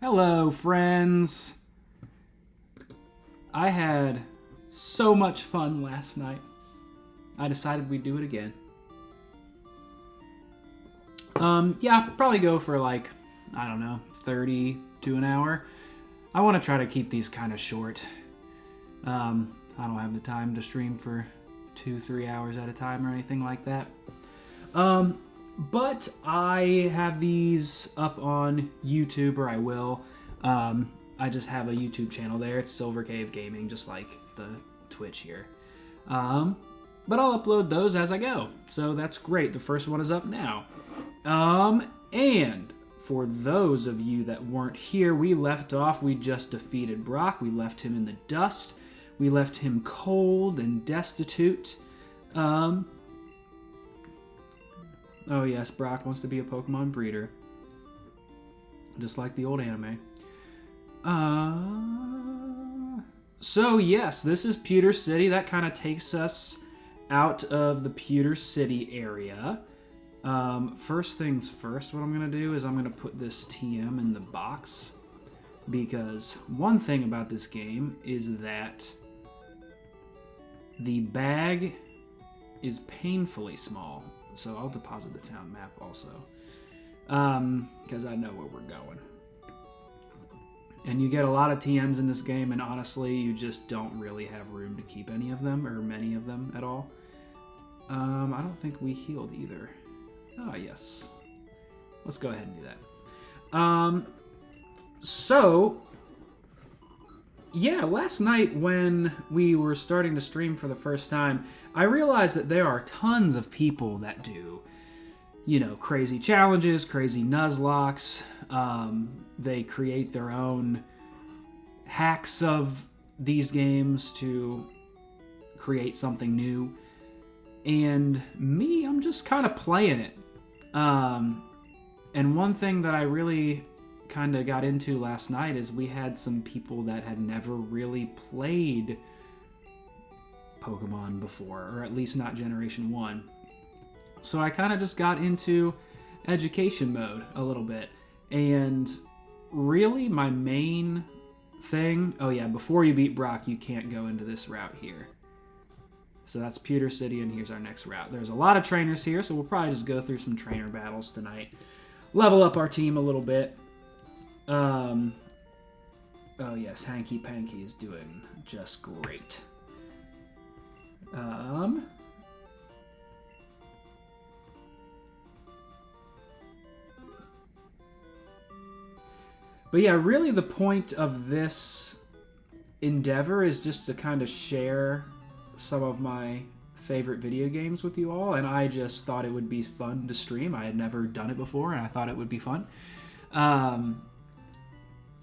Hello, friends. I had so much fun last night. I decided we'd do it again. Yeah, probably go for like, I don't know, 30 to an hour. I want to try to keep these kind of short. I don't have the time to stream for 2-3 hours at a time or anything like that. But I have these up on YouTube, or I will. I just have a YouTube channel there. It's Silver Cave Gaming, just like the Twitch here. But I'll upload those as I go. So that's great. The first one is up now. And for those of you that weren't here, we left off. We just defeated Brock. We left him in the dust. We left him cold and destitute. Oh yes, Brock wants to be a Pokemon breeder. Just like the old anime. So yes, this is Pewter City. That kind of takes us out of the Pewter City area. First things first, what I'm going to do is I'm going to put this TM in the box. Because one thing about this game is that the bag is painfully small. So I'll deposit the town map also. Because I know where we're going. And you get a lot of TMs in this game, and honestly, you just don't really have room to keep any of them, or many of them at all. I don't think we healed either. Oh, yes. Let's go ahead and do that. So, yeah, last night when we were starting to stream for the first time, I realized that there are tons of people that do, you know, crazy challenges, crazy Nuzlockes. They create their own hacks of these games to create something new. And me, I'm just kind of playing it. And one thing that I really kind of got into last night is we had some people that had never really played Pokemon before, or at least not Generation 1. So I kind of just got into education mode a little bit. And really my main thing... Oh yeah, before you beat Brock, you can't go into this route here. So that's Pewter City, and here's our next route. There's a lot of trainers here, so we'll probably just go through some trainer battles tonight. Level up our team a little bit. Oh yes, Hanky Panky is doing just great. But yeah, really the point of this endeavor is just to kind of share some of my favorite video games with you all, and I just thought it would be fun to stream. I had never done it before, and I thought it would be fun.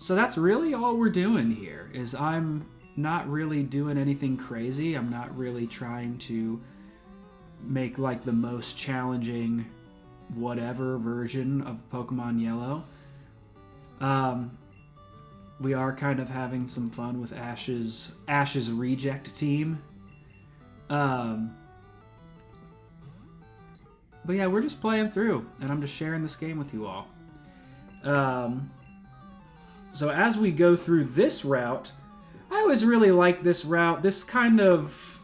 So that's really all we're doing here, is I'm not really doing anything crazy. I'm not really trying to make like the most challenging whatever version of Pokemon Yellow. We are kind of having some fun with Ash's reject team. But yeah, we're just playing through, and I'm just sharing this game with you all. So as we go through this route, I always really like this route. This kind of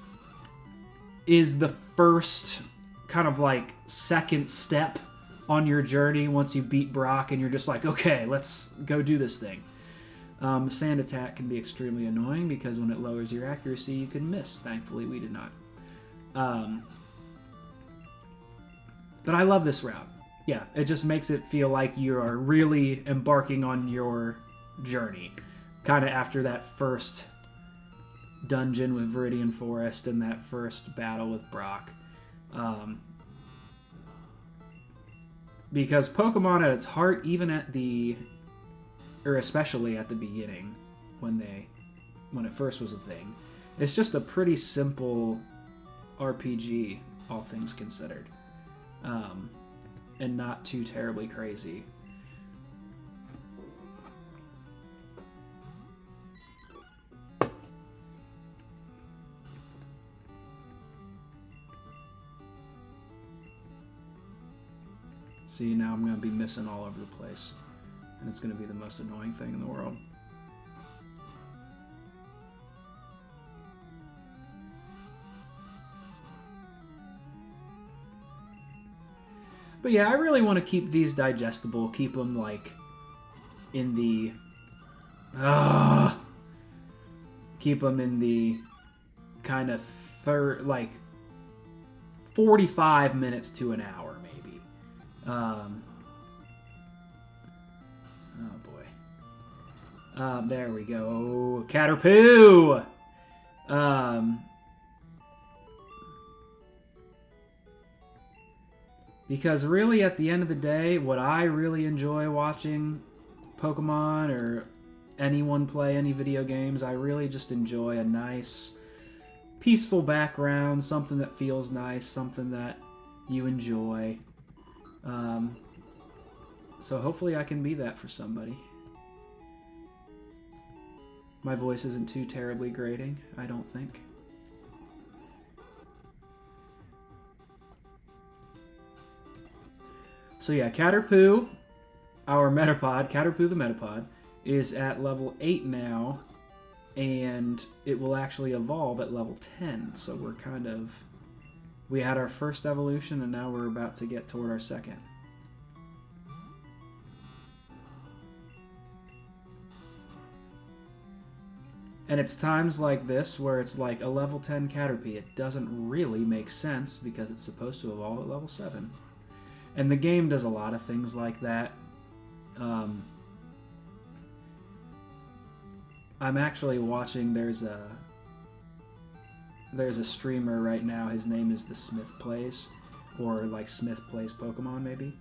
is the first kind of like second step on your journey once you beat Brock, and you're just like, okay, let's go do this thing. Sand attack can be extremely annoying because when it lowers your accuracy, you can miss. Thankfully, we did not. But I love this route. Yeah, it just makes it feel like you are really embarking on your journey. Kind of after that first dungeon with Viridian Forest and that first battle with Brock. Because Pokemon at its heart, even at the... or especially at the beginning, when it first was a thing, it's just a pretty simple RPG, all things considered. And not too terribly crazy. See, now I'm going to be missing all over the place. and it's going to be the most annoying thing in the world. But yeah, I really want to keep these digestible, keep them like in the keep them in the kind of 45 minutes to an hour, maybe. Oh boy. There we go. Caterpoo! Because really, at the end of the day, what I really enjoy watching Pokemon or anyone play any video games, I really just enjoy a nice, peaceful background, something that feels nice, something that you enjoy. So hopefully I can be that for somebody. My voice isn't too terribly grating, I don't think. So yeah, Caterpoo, our Metapod, Caterpoo the Metapod, is at level 8 now, and it will actually evolve at level 10. So we're kind of... We had our first evolution, and now we're about to get toward our second. And it's times like this where it's like a level 10 Caterpie. It doesn't really make sense because it's supposed to evolve at level 7. And the game does a lot of things like that. I'm actually watching, there's a streamer right now, his name is The Smith Plays, or like Smith Plays Pokemon maybe.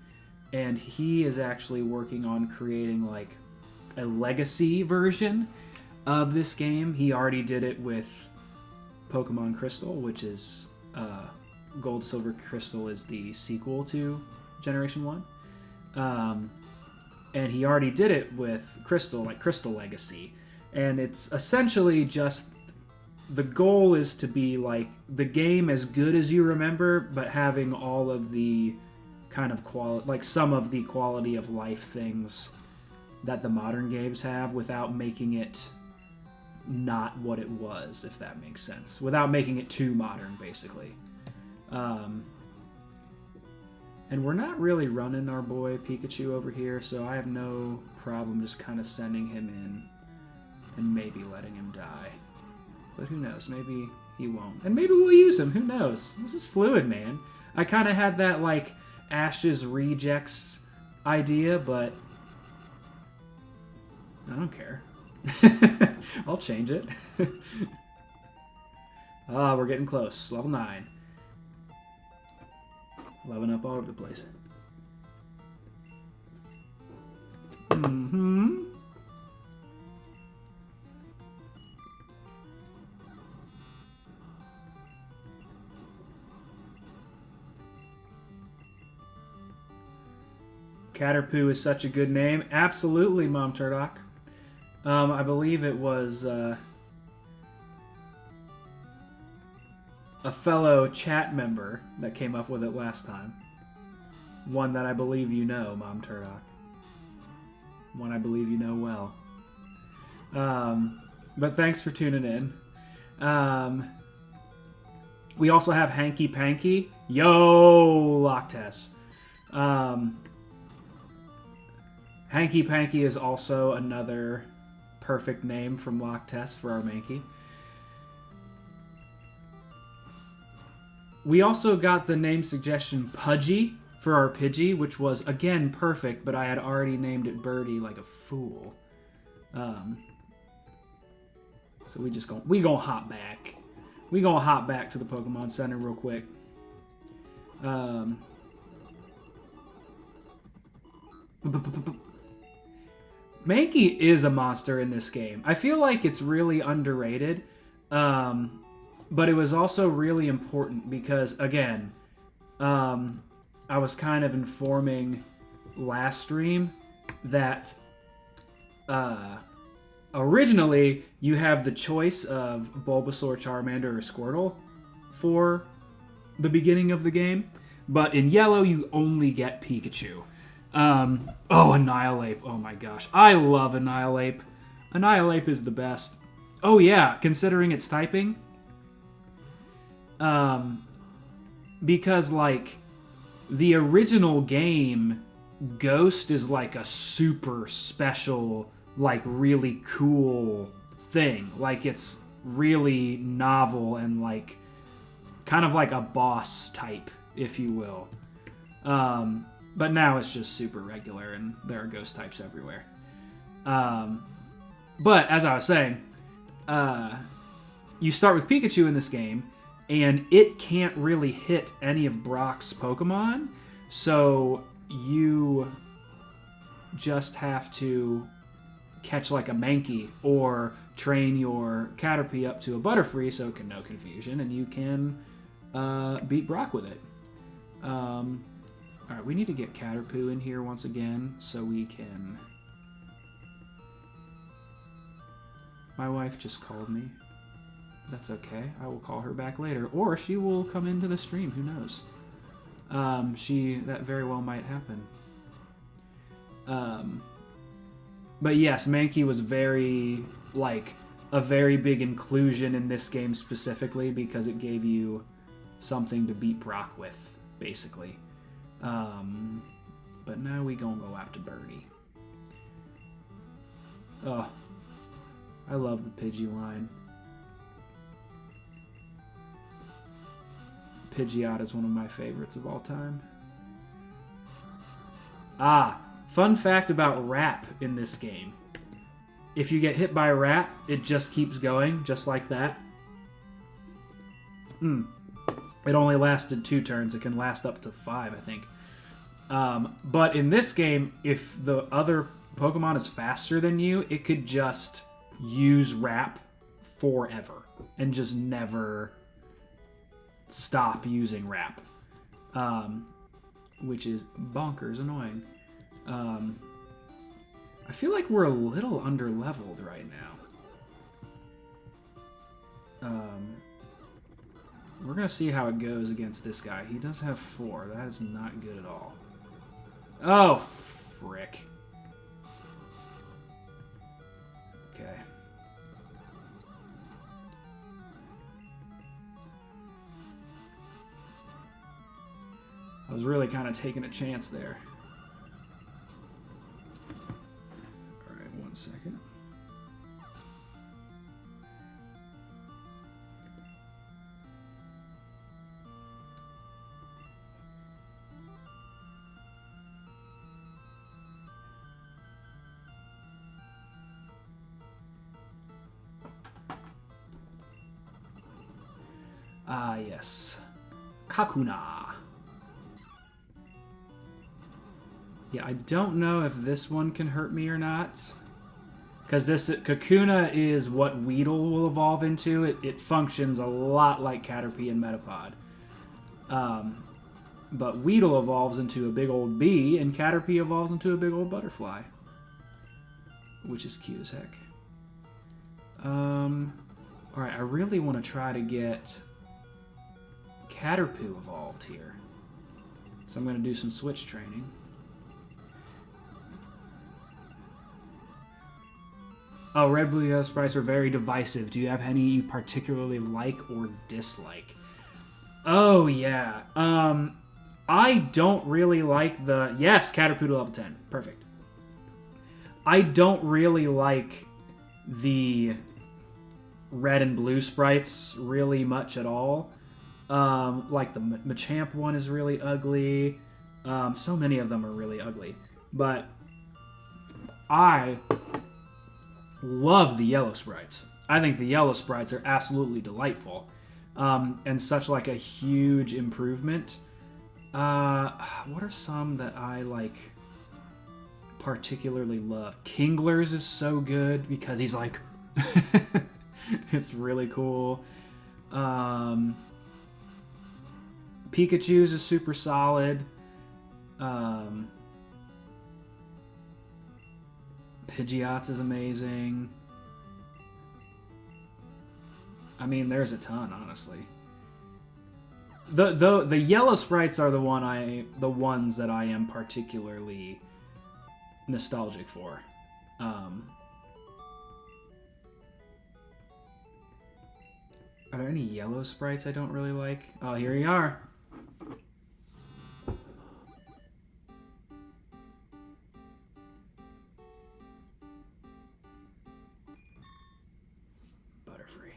And he is actually working on creating like a legacy version of this game. He already did it with Pokemon Crystal, which is Gold, Silver, Crystal is the sequel to Generation 1. And he already did it with Crystal, like Crystal Legacy. And it's essentially just, the goal is to be like the game as good as you remember, but having all of the kind of quality, like some of the quality of life things that the modern games have without making it not what it was, if that makes sense. Without making it too modern, basically. And we're not really running our boy Pikachu over here, so I have no problem just kind of sending him in and maybe letting him die. But who knows, maybe he won't. And maybe we'll use him, who knows? This is fluid, man. I kind of had that, like, Ash's rejects idea, but I don't care. I'll change it. Ah, we're getting close. Level 9. Leveling up all over the place. Mm-hmm. Caterpoo is such a good name. Absolutely, Mom Turdock. I believe it was a fellow chat member that came up with it last time. One that I believe you know, Mom Turdock. One I believe you know well. But thanks for tuning in. We also have Hanky Panky. Yo, Locktess. Hanky Panky is also another perfect name from Locktess for our Mankey. We also got the name suggestion Pudgy for our Pidgey, which was, again, perfect, but I had already named it Birdie like a fool. So we gonna hop back. We gonna hop back to the Pokemon Center real quick. Mankey is a monster in this game. I feel like it's really underrated, but it was also really important because, again, I was kind of informing last stream that originally you have the choice of Bulbasaur, Charmander, or Squirtle for the beginning of the game, but in Yellow you only get Pikachu. Oh, Annihilate. Oh my gosh. I love Annihilate. Annihilate is the best. Oh yeah, considering it's typing. Because like the original game, Ghost is like a super special, like really cool thing. Like it's really novel and like kind of like a boss type, if you will. But now it's just super regular and there are ghost types everywhere. But as I was saying, you start with Pikachu in this game, and it can't really hit any of Brock's Pokemon, so you just have to catch like a Mankey or train your Caterpie up to a Butterfree so it can know Confusion, and you can beat Brock with it. Alright, we need to get Caterpie in here once again so we can... My wife just called me. That's okay. I will call her back later. Or she will come into the stream. Who knows? That very well might happen. But yes, Mankey was very, like, a very big inclusion in this game specifically because it gave you something to beat Brock with, basically. But now we gonna go out to Birdie. Oh, I love the Pidgey line. Pidgeot is one of my favorites of all time. Ah, fun fact about Rap in this game. If you get hit by a Rap, it just keeps going, just like that. It only lasted 2 turns. It can last up to 5, I think. But in this game, if the other Pokemon is faster than you, it could just use Rap forever and just never stop using Rap, which is bonkers annoying. I feel like we're a little under-leveled right now. We're going to see how it goes against this guy. He does have 4. That is not good at all. Oh, frick. Okay. I was really kind of taking a chance there. Alright, 1 second. Ah, yes. Kakuna. Yeah, I don't know if this one can hurt me or not. Because this Kakuna is what Weedle will evolve into. It functions a lot like Caterpie and Metapod. But Weedle evolves into a big old bee, and Caterpie evolves into a big old butterfly. Which is cute as heck. Alright, I really want to try to get Caterpie evolved here. So I'm going to do some switch training. Oh, red, blue, yellow sprites are very divisive. Do you have any you particularly like or dislike? Oh, yeah. I don't really like the... Yes, Caterpie level 10. Perfect. I don't really like the red and blue sprites really much at all. Like the Machamp one is really ugly. So many of them are really ugly. But I love the yellow sprites. I think the yellow sprites are absolutely delightful. And such like a huge improvement. What are some that I like particularly love? Kingler's is so good because he's like it's really cool. Pikachu's is super solid. Pidgeot's is amazing. I mean, there's a ton, honestly. The yellow sprites are the ones that I am particularly nostalgic for. Are there any yellow sprites I don't really like? Oh, here you are. Butterfree.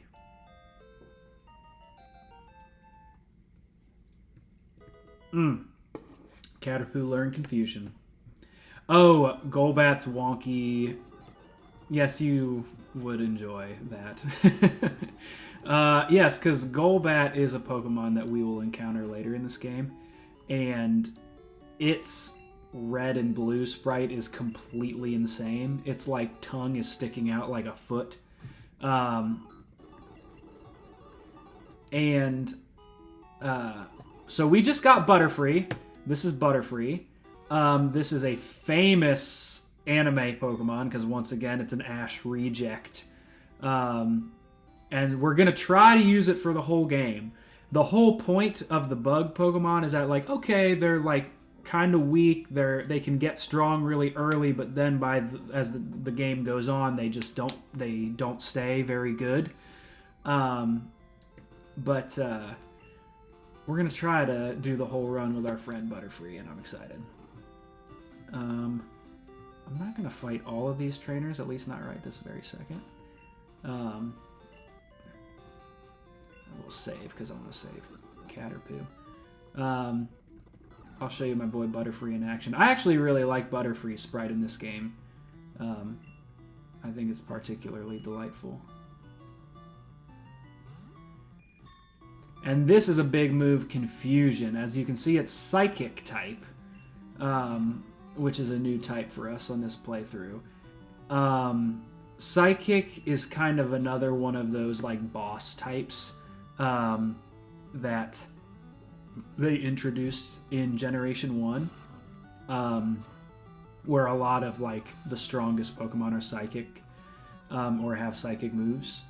Caterpoo learn Confusion. Oh, Golbat's wonky. Yes, you would enjoy that. Yes, because Golbat is a Pokemon that we will encounter later in this game. And its red and blue sprite is completely insane. Its like tongue is sticking out like a foot. So we just got Butterfree. This is Butterfree. This is a famous anime Pokemon because once again it's an Ash reject. And we're going to try to use it for the whole game. The whole point of the bug Pokemon is that, like, okay, they're, like, kind of weak. They can get strong really early, but then as the game goes on, they just don't stay very good. But we're going to try to do the whole run with our friend Butterfree, and I'm excited. I'm not going to fight all of these trainers, at least not right this very second. We'll save, because I want to save Caterpoo. I'll show you my boy Butterfree in action. I actually really like Butterfree's sprite in this game. I think it's particularly delightful. And this is a big move, Confusion. As you can see, it's Psychic type, which is a new type for us on this playthrough. Psychic is kind of another one of those like boss types that they introduced in Generation 1, where a lot of like the strongest Pokemon are Psychic or have Psychic moves.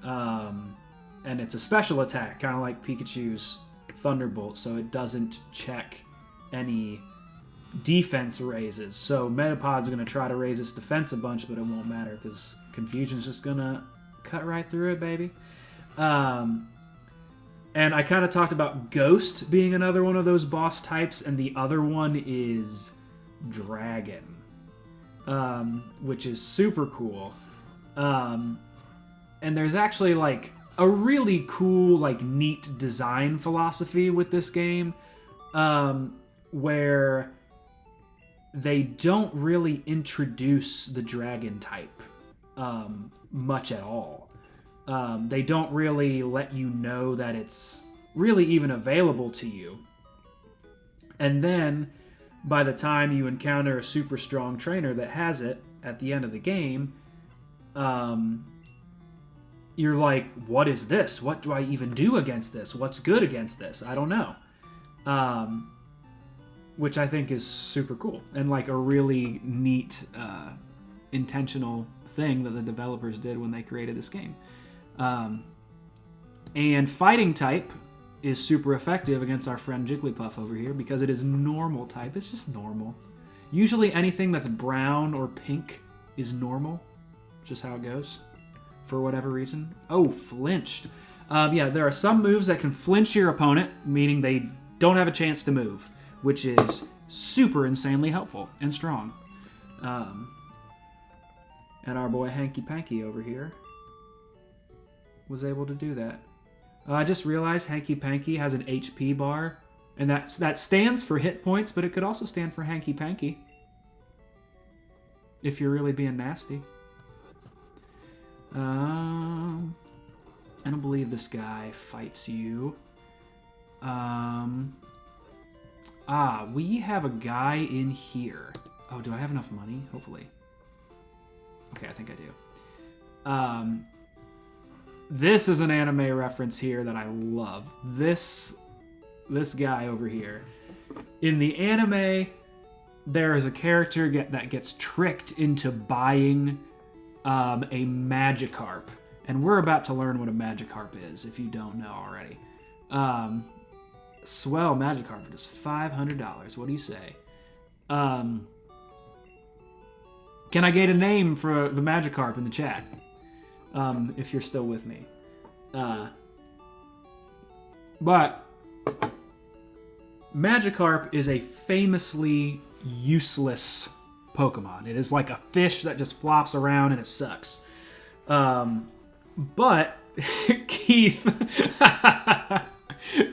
And it's a special attack, kind of like Pikachu's Thunderbolt, so it doesn't check any defense raises. So Metapod's going to try to raise its defense a bunch, but it won't matter because Confusion's just going to cut right through it, baby. And I kind of talked about Ghost being another one of those boss types, and the other one is Dragon, which is super cool. And there's actually like a really cool, like neat design philosophy with this game, where they don't really introduce the Dragon type much at all. They don't really let you know that it's really even available to you. And then, by the time you encounter a super strong trainer that has it at the end of the game, you're like, what is this? What do I even do against this? What's good against this? I don't know. Which I think is super cool. And like a really neat, intentional thing that the developers did when they created this game. And Fighting type is super effective against our friend Jigglypuff over here because it is normal type. It's just normal. Usually anything that's brown or pink is normal. Just how it goes. For whatever reason. Oh, flinched. Yeah, there are some moves that can flinch your opponent, meaning they don't have a chance to move, which is super insanely helpful and strong. And our boy Hanky Panky over here was able to do that. I just realized Hanky Panky has an HP bar, and that stands for hit points, but it could also stand for Hanky Panky. If you're really being nasty. I don't believe this guy fights you. We have a guy in here. Oh, do I have enough money? Hopefully. Okay, I think I do. This is an anime reference here that I love. This guy over here. In the anime, there is a character that gets tricked into buying a Magikarp. And we're about to learn what a Magikarp is, if you don't know already. Swell Magikarp for just $500. What do you say? Can I get a name for the Magikarp in the chat? If you're still with me. But Magikarp is a famously useless Pokemon. It is like a fish that just flops around and it sucks. But Keith,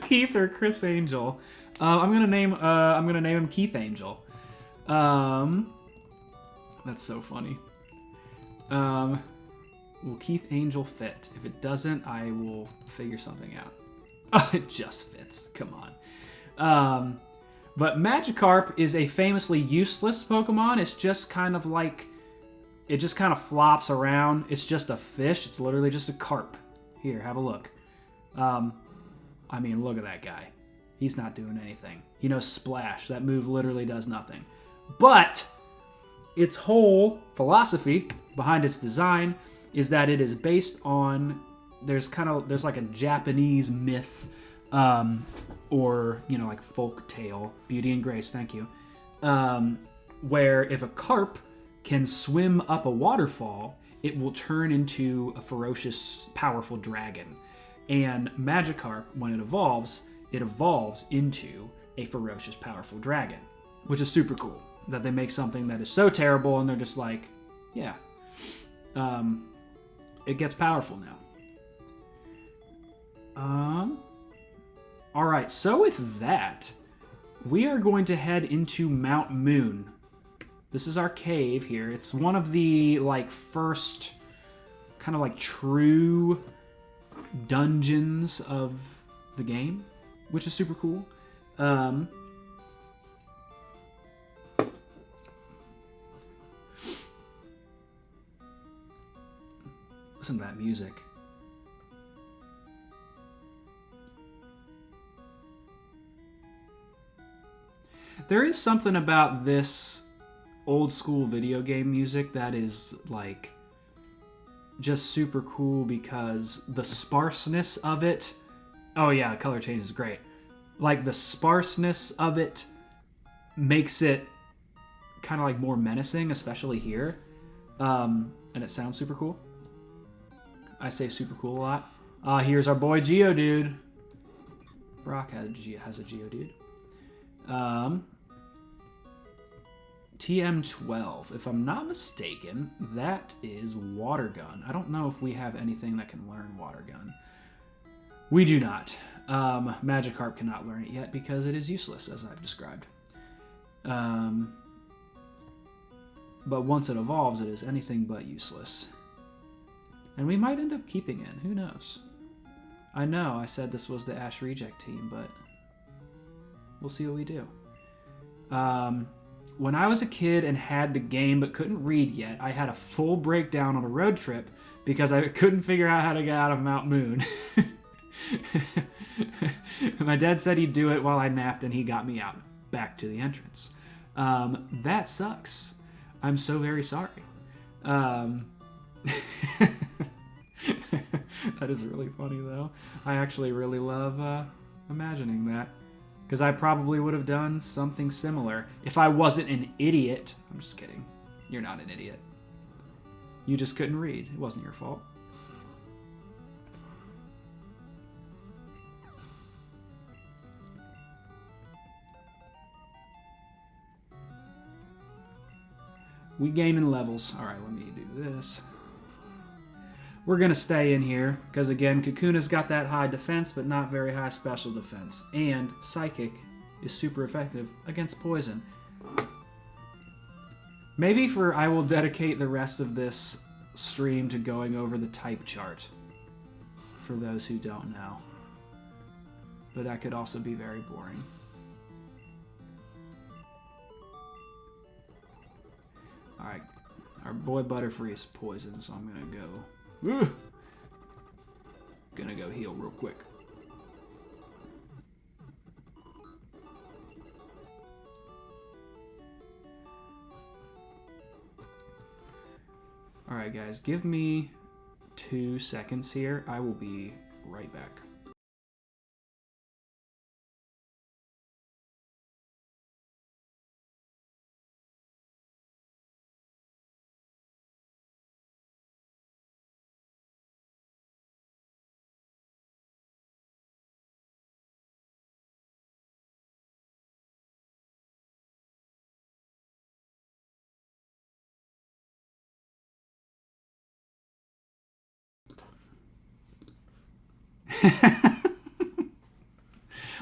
Keith or Chris Angel, I'm gonna name him Keith Angel. That's so funny. Will Keith Angel fit? If it doesn't, I will figure something out. Oh, it just fits. Come on. But Magikarp is a famously useless Pokemon. It's just kind of like... It just kind of flops around. It's just a fish. It's literally just a carp. Here, have a look. I mean, look at that guy. He's not doing anything. He knows Splash. That move literally does nothing. But its whole philosophy behind its design is that it is based on... There's like a Japanese myth, or, you know, like folk tale, Beauty and Grace, thank you, where if a carp can swim up a waterfall, it will turn into a ferocious, powerful dragon. And Magikarp, when it evolves into a ferocious, powerful dragon, which is super cool. That they make something that is so terrible, and they're just like, yeah, it gets powerful now. All right, so with that, we are going to head into Mount Moon. This is our cave here. It's one of the, like, first kind of, like, true dungeons of the game, which is super cool. Listen to that music. There is something about this old school video game music that is, like, just super cool because the sparseness of it... Oh yeah, the color change is great. Like, the sparseness of it makes it kind of, like, more menacing, especially here. And it sounds super cool. I say super cool a lot. Here's our boy Geodude. Brock has a Geodude. TM12. If I'm not mistaken, that is Water Gun. I don't know if we have anything that can learn Water Gun. We do not. Magikarp cannot learn it yet because it is useless, as I've described. But once it evolves, it is anything but useless. And we might end up keeping it. Who knows? I know I said this was the Ash Reject team, but we'll see what we do. When I was a kid and had the game but couldn't read yet, I had a full breakdown on a road trip because I couldn't figure out how to get out of Mount Moon. My dad said he'd do it while I napped, and he got me out back to the entrance. That sucks. I'm so very sorry. That is really funny, though. I actually really love imagining that. Because I probably would have done something similar if I wasn't an idiot. I'm just kidding. You're not an idiot. You just couldn't read. It wasn't your fault. We gain in levels. All right, let me do this. We're going to stay in here, because again, Kakuna's got that high defense, but not very high special defense. And Psychic is super effective against Poison. Maybe I will dedicate the rest of this stream to going over the type chart, for those who don't know. But that could also be very boring. Alright, our boy Butterfree is Poison, so I'm going to go... Gonna go heal real quick. Alright guys, give me 2 seconds here. I will be right back.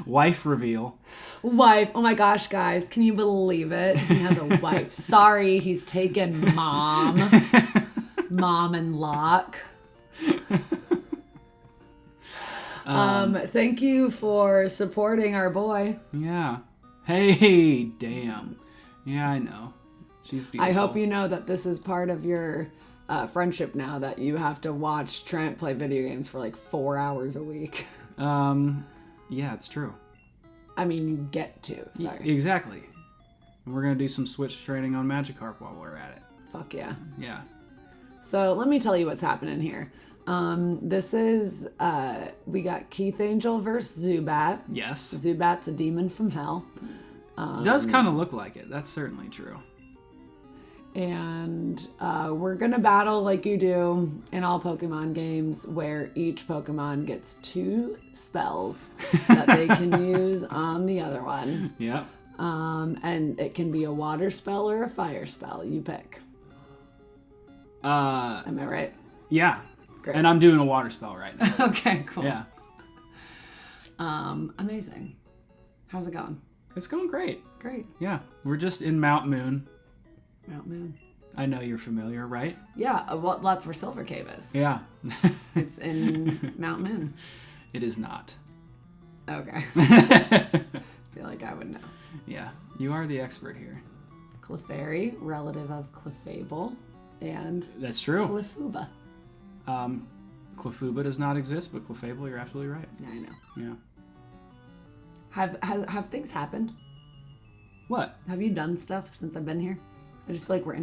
Wife reveal. Wife. Oh my gosh, guys. Can you believe it? He has a wife. Sorry, he's taken mom. Mom and Locke. Thank you for supporting our boy. Yeah. Hey, damn. Yeah, I know. She's beautiful. I hope you know that this is part of your friendship now, that you have to watch Trent play video games for like 4 hours a week. Yeah, it's true. I mean, you get to. Sorry. Exactly. And we're going to do some Switch training on Magikarp while we're at it. Fuck yeah. Yeah. So let me tell you what's happening here. This is, we got Keith Angel versus Zubat. Yes. Zubat's a demon from hell. Does kind of look like it. That's certainly true. And we're going to battle like you do in all Pokemon games, where each Pokemon gets 2 spells that they can use on the other one. Yep. And it can be a water spell or a fire spell. You pick. Am I right? Yeah. Great. And I'm doing a water spell right now. Okay, cool. Yeah. Amazing. How's it going? It's going great. Great. Yeah. We're just in Mount Moon. Mount Moon. I know you're familiar, right? Yeah, well, that's where Silver Cave is. Yeah. It's in Mount Moon. It is not. Okay. I feel like I would know. Yeah. You are the expert here. Clefairy, relative of Clefable, and That's true. Clefuba. Clefuba does not exist, but Clefable, you're absolutely right. Yeah, I know. Yeah. Have things happened? What? Have you done stuff since I've been here? I just feel like we're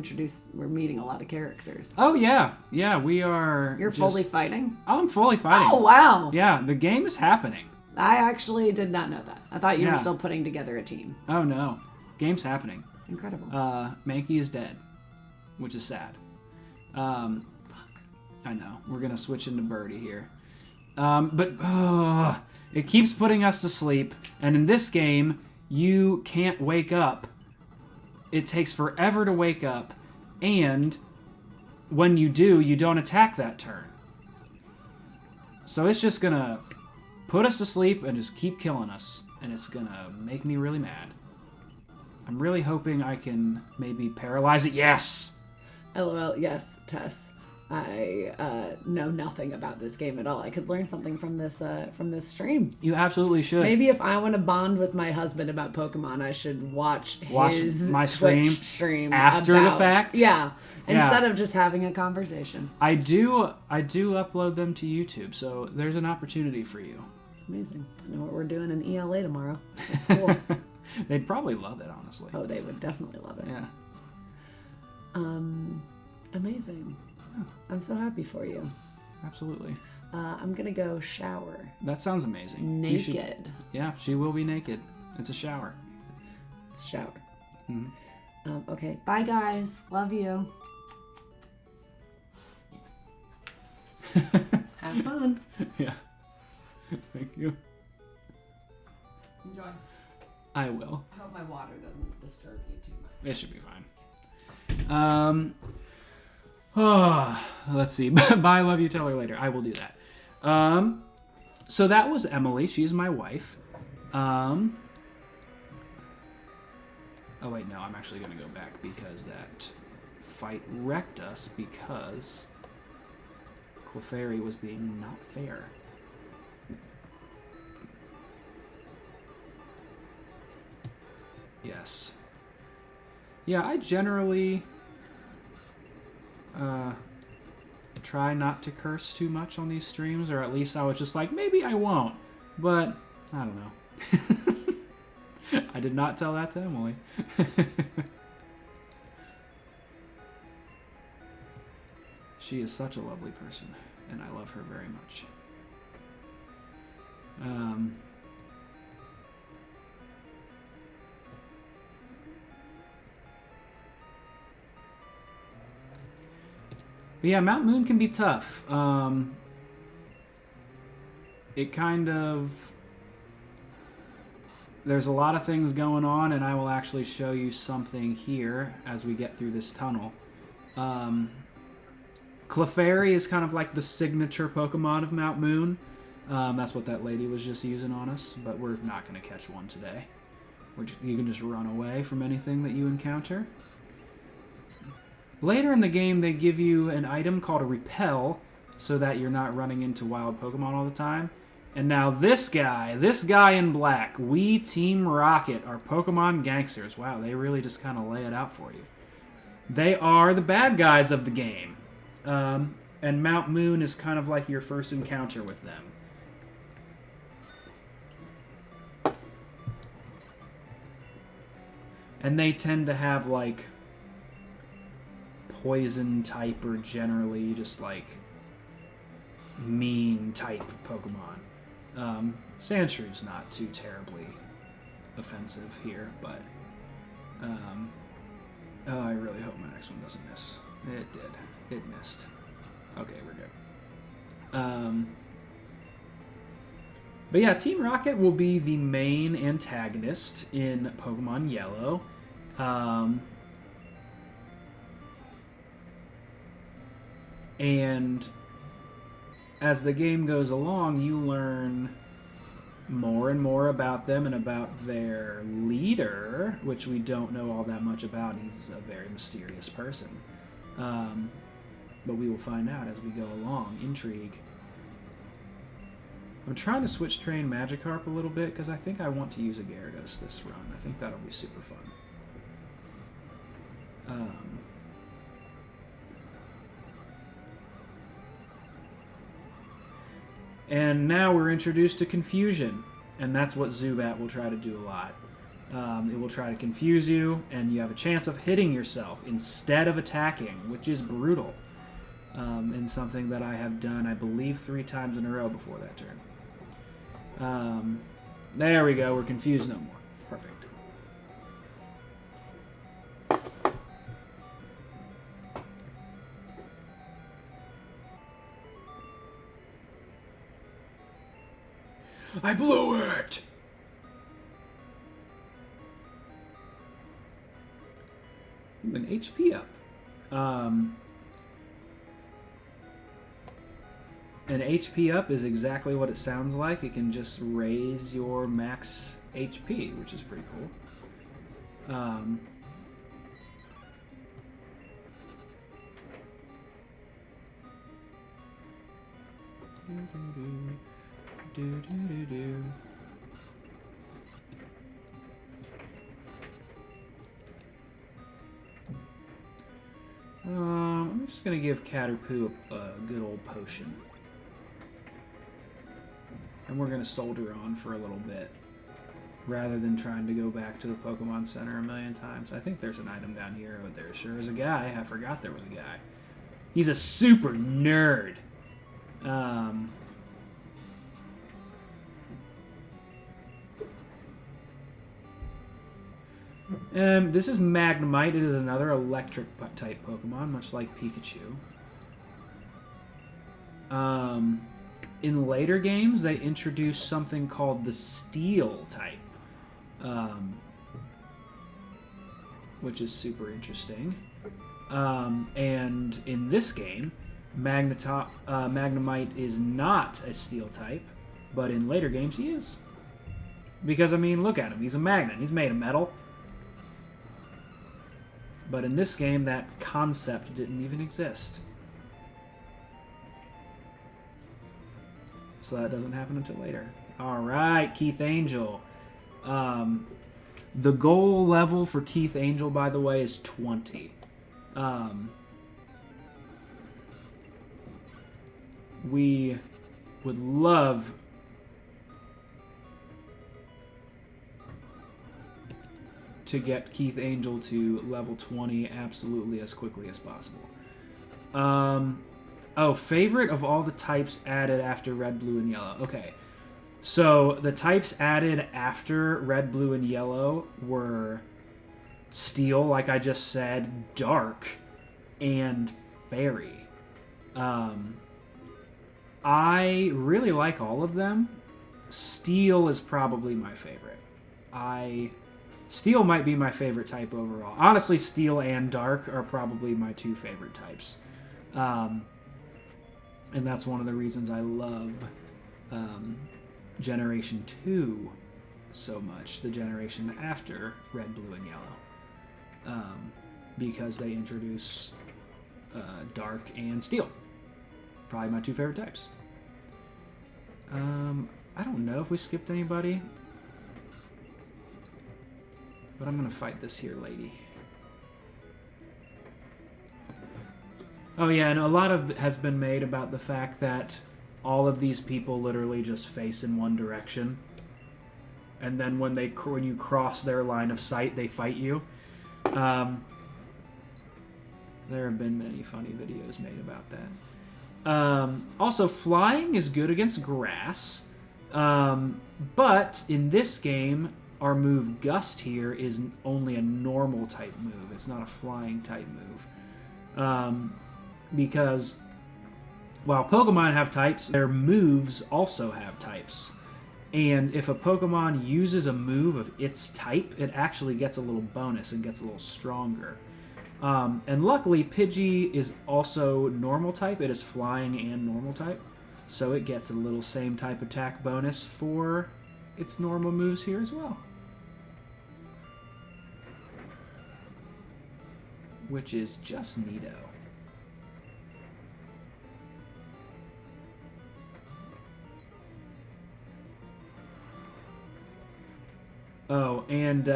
meeting a lot of characters. Oh, yeah. Yeah, we are. You're fully fighting? I'm fully fighting. Oh, wow. Yeah, the game is happening. I actually did not know that. I thought you were Yeah. still putting together a team. Oh, no. Game's happening. Incredible. Mankey is dead, which is sad. Fuck. I know. We're going to switch into Birdie here. But it keeps putting us to sleep, and in this game, you can't wake up. It takes forever to wake up, and when you do, you don't attack that turn. So it's just going to put us to sleep and just keep killing us, and it's going to make me really mad. I'm really hoping I can maybe paralyze it. Yes! LOL, yes, Tess. I know nothing about this game at all. I could learn something from this stream. You absolutely should. Maybe if I want to bond with my husband about Pokemon, I should watch his my Twitch stream after the fact? Yeah, instead of just having a conversation. I do upload them to YouTube, so there's an opportunity for you. Amazing. I know what we're doing in ELA tomorrow. That's cool. They'd probably love it, honestly. Oh, they would definitely love it. Yeah. Amazing. I'm so happy for you. Absolutely. I'm gonna go shower. That sounds amazing. Naked. Yeah, she will be naked. It's a shower. It's shower. Mm-hmm. Okay. Bye, guys. Love you. Have fun. Yeah. Thank you. Enjoy. I will. I hope my water doesn't disturb you too much. It should be fine. Let's see. Bye, love you, tell her later. I will do that. So that was Emily. She's my wife. Oh, wait, no. I'm actually going to go back because that fight wrecked us because Clefairy was being not fair. Yes. Yeah, I generally try not to curse too much on these streams, or at least I was just like, maybe I won't, but I don't know. I did not tell that to Emily. She is such a lovely person, and I love her very much. But yeah, Mount Moon can be tough. It kind of... There's a lot of things going on, and I will actually show you something here as we get through this tunnel. Clefairy is kind of like the signature Pokemon of Mount Moon. That's what that lady was just using on us, but we're not going to catch one today. You can just run away from anything that you encounter. Later in the game, they give you an item called a repel, so that you're not running into wild Pokemon all the time. And now this guy in black, we Team Rocket are Pokemon gangsters. Wow, they really just kind of lay it out for you. They are the bad guys of the game. And Mount Moon is kind of like your first encounter with them. And they tend to have, like, poison type or generally just, like, mean type Pokemon. Sandshrews not too terribly offensive here, but oh, I really hope my next one doesn't miss. It did. It missed. Okay, we're good. But yeah, Team Rocket will be the main antagonist in Pokemon Yellow. And as the game goes along, you learn more and more about them and about their leader, which we don't know all that much about. He's a very mysterious person. But we will find out as we go along. Intrigue. I'm trying to switch train Magikarp a little bit because I think I want to use a Gyarados this run. I think that'll be super fun. And now we're introduced to confusion, and that's what Zubat will try to do a lot. It will try to confuse you, and you have a chance of hitting yourself instead of attacking, which is brutal. And something that I have done, I believe, 3 times in a row before that turn. There we go, we're confused no more. Perfect. I blew it! Ooh, an HP up. An HP up is exactly what it sounds like. It can just raise your max HP, which is pretty cool. I'm just going to give Caterpie a good old potion. And we're going to soldier on for a little bit, rather than trying to go back to the Pokemon Center a million times. I think there's an item down here, but there sure is a guy. I forgot there was a guy. He's a super nerd. This is Magnemite. It is another electric-type Pokemon, much like Pikachu. In later games, they introduced something called the Steel type, which is super interesting. And in this game, Magnemite is not a Steel type, but in later games he is. Because, I mean, look at him. He's a magnet. He's made of metal. But in this game, that concept didn't even exist. So that doesn't happen until later. Alright, Keith Angel. The goal level for Keith Angel, by the way, is 20. We would love to get Keith Angel to level 20 absolutely as quickly as possible. Oh, favorite of all the types added after Red, Blue, and Yellow. Okay, so the types added after Red, Blue, and Yellow were Steel, like I just said, Dark, and Fairy. I really like all of them. Steel is probably my favorite. Steel might be my favorite type overall. Honestly, Steel and Dark are probably my 2 favorite types. And that's one of the reasons I love Generation 2 so much, the generation after Red, Blue, and Yellow, because they introduce Dark and Steel. Probably my 2 favorite types. I don't know if we skipped anybody, but I'm going to fight this here lady. Oh yeah, and a lot of has been made about the fact that all of these people literally just face in one direction, and then when you cross their line of sight, they fight you. There have been many funny videos made about that. Also, flying is good against grass, but in this game, our move Gust here is only a normal type move. It's not a flying type move. Because while Pokemon have types, their moves also have types. And if a Pokemon uses a move of its type, it actually gets a little bonus and gets a little stronger. And luckily, Pidgey is also normal type. It is flying and normal type. So it gets a little same type attack bonus for its normal moves here as well. Which is just neato. Oh, and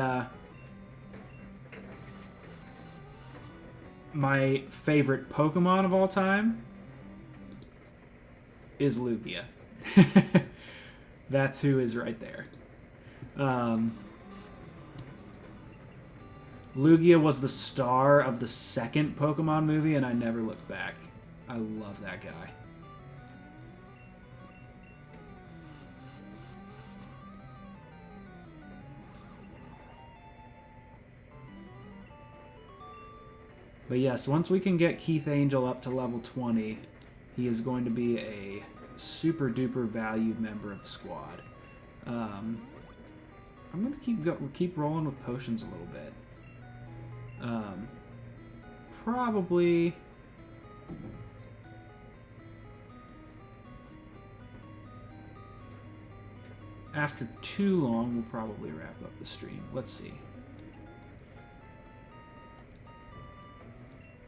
my favorite Pokemon of all time is Lugia. That's who is right there. Lugia was the star of the second Pokemon movie, and I never looked back. I love that guy. But yes, once we can get Keith Angel up to level 20, he is going to be a super duper valued member of the squad. I'm going to keep rolling with potions a little bit. Probably after too long, we'll probably wrap up the stream. Let's see.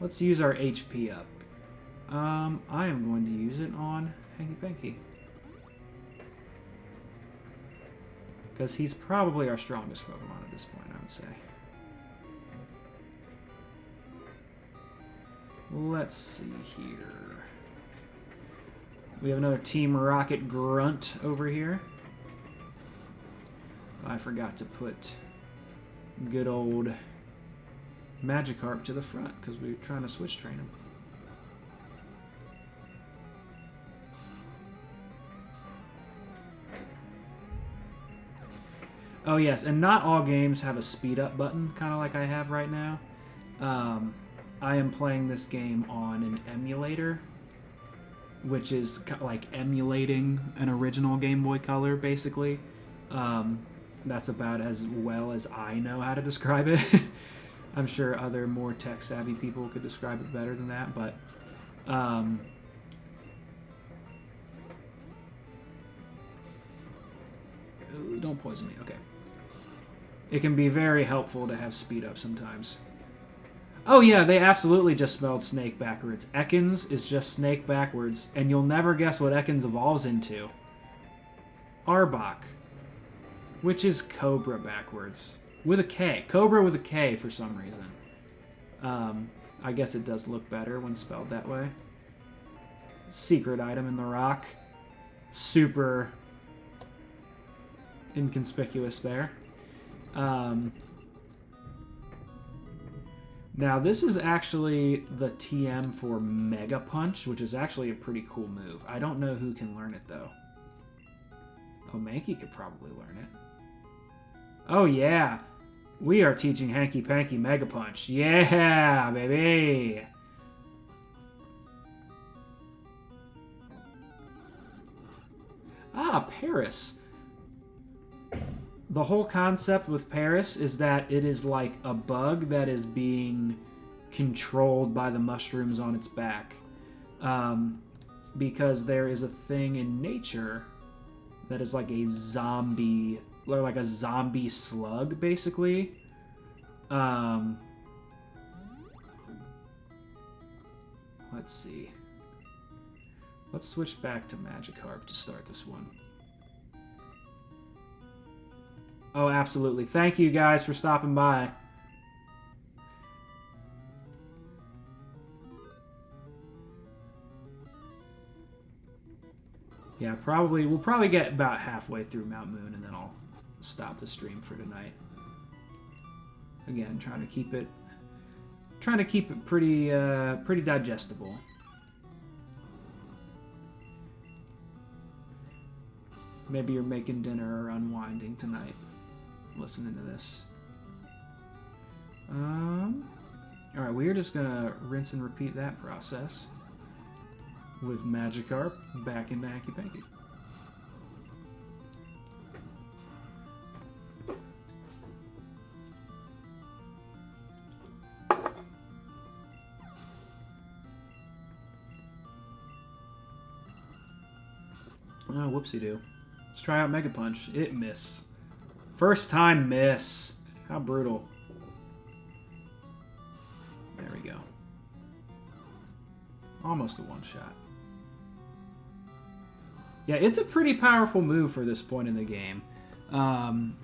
Let's use our HP up. I am going to use it on Hanky Panky. Because he's probably our strongest Pokemon at this point, I would say. Let's see here. We have another Team Rocket Grunt over here. I forgot to put good old Magikarp to the front because we were trying to switch train him. Oh yes, and not all games have a speed up button, kind of like I have right now. I am playing this game on an emulator, which is like emulating an original Game Boy Color, basically. That's about as well as I know how to describe it. I'm sure other more tech-savvy people could describe it better than that, but don't poison me. Okay. It can be very helpful to have speed up sometimes. Oh yeah, they absolutely just spelled snake backwards. Ekans is just snake backwards, and you'll never guess what Ekans evolves into. Arbok, which is Cobra backwards. With a K. Cobra with a K for some reason. I guess it does look better when spelled that way. Secret item in the rock. Super inconspicuous there. Now, this is actually the TM for Mega Punch, which is actually a pretty cool move. I don't know who can learn it, though. Oh, Mankey could probably learn it. Oh, yeah. We are teaching Hanky Panky Mega Punch. Yeah, baby! Ah, Paris. The whole concept with Paris is that it is like a bug that is being controlled by the mushrooms on its back. Because there is a thing in nature that is like a zombie, or like a zombie slug, basically. Let's see. Let's switch back to Magikarp to start this one. Oh, absolutely. Thank you guys for stopping by. Yeah, we'll probably get about halfway through Mount Moon and then I'll stop the stream for tonight. Again, trying to keep it pretty digestible. Maybe you're making dinner or unwinding tonight, listening to this. All right, we're just gonna rinse and repeat that process with Magikarp back into Hanky Panky. Oh, whoopsie-doo. Let's try out Mega Punch. It miss. First time miss. How brutal. There we go. Almost a one-shot. Yeah, it's a pretty powerful move for this point in the game. And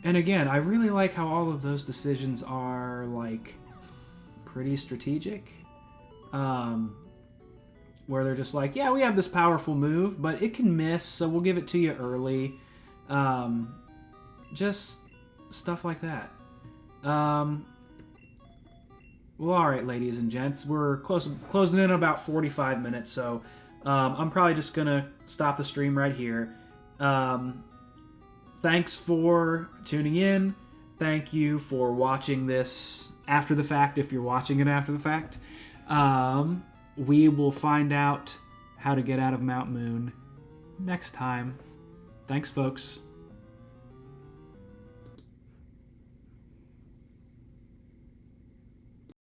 again, I really like how all of those decisions are, like, pretty strategic. Where they're just like, yeah, we have this powerful move, but it can miss, so we'll give it to you early. Just stuff like that. Well, all right, ladies and gents, we're closing in about 45 minutes, so I'm probably just going to stop the stream right here. Thanks for tuning in. Thank you for watching this after the fact, if you're watching it after the fact. We will find out how to get out of Mount Moon next time. Thanks, folks.